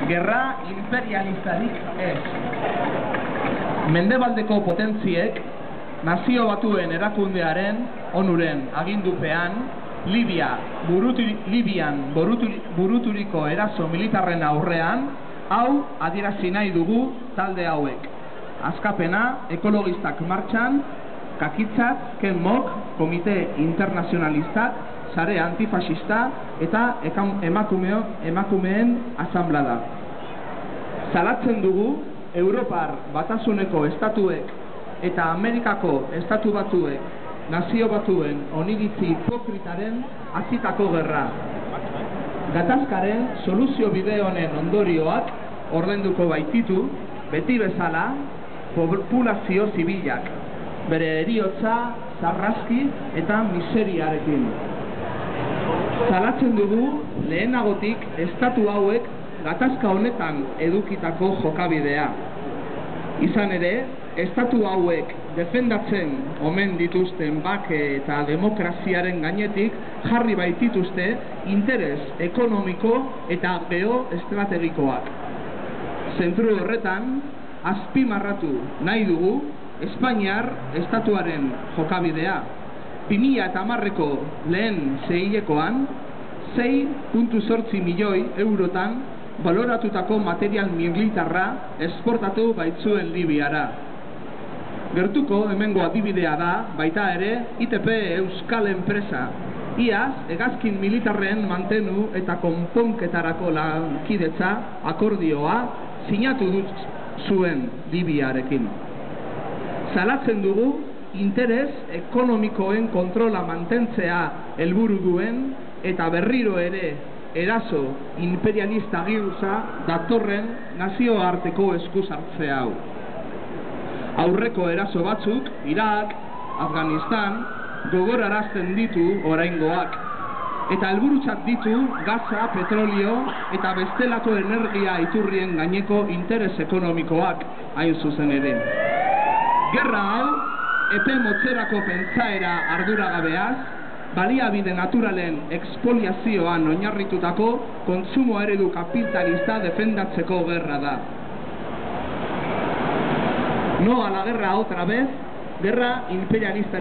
Gerra imperialistarik ez. Mendebaldeko potentziek Nazio Batuen erakundearen onuren agindupean Libian buruturiko eraso militarren aurrean hau adierazi nahi dugu talde hauek. Askapena, ekologistak martxan, kakitzat, kenmok, komite internazionalistak, sare antifasista eta emakumeen asanblada. Salatzen dugu Europar Batasuneko estatuek eta Amerikako estatu batuek Nazio Batuen oniritzi hipokritaren hasitako gerra. Gatazkaren soluzio bide honen ondorioak ordainduko baititu, beti bezala, populazio zibilak, bere heriotza, sarraski eta miseriarekin. Salatzen dugu lehenagotik estatu hauek gatazka honetan edukitako jokabidea. Izan ere, estatu hauek defendatzen omen dituzten bake eta demokraziaren gainetik jarri baitituzte interes ekonomiko eta geoestrategikoak. Zentru horretan, azpimarratu nahi dugu Espainiar estatuaren jokabidea. 2010ko lehen seihilekoan 6,8 milioi eurotan baloratutako material militarra esportatu baitzuen Libiara. Gertuko hemengo adibidea da, baita ere, ITP Euskal Enpresa. Iaz, hegazkin militarren mantenu eta konponketarako lankidetza akordioa sinatu dut zuen Libiarekin. Salatzen dugu interes ekonomikoen kontrola mantentzea helburu duen eta berriro ere eraso imperialista giltza datorren nazioarteko eskusartze hau. Aurreko eraso batzuk, Irak, Afganistan, gogorarazten ditu oraingoak, eta helburutzat ditu gaza, petrolio eta bestelako energia iturrien gaineko interes ekonomikoak hain zuzen ere. Gerra hau, epe motzerako pentsaera arduragabeaz, baliabide naturalen expoliazioan oinarritutako kontsumo eredu kapitalista defendatzeko gerra da. No a la guerra otra vez, guerra imperialista.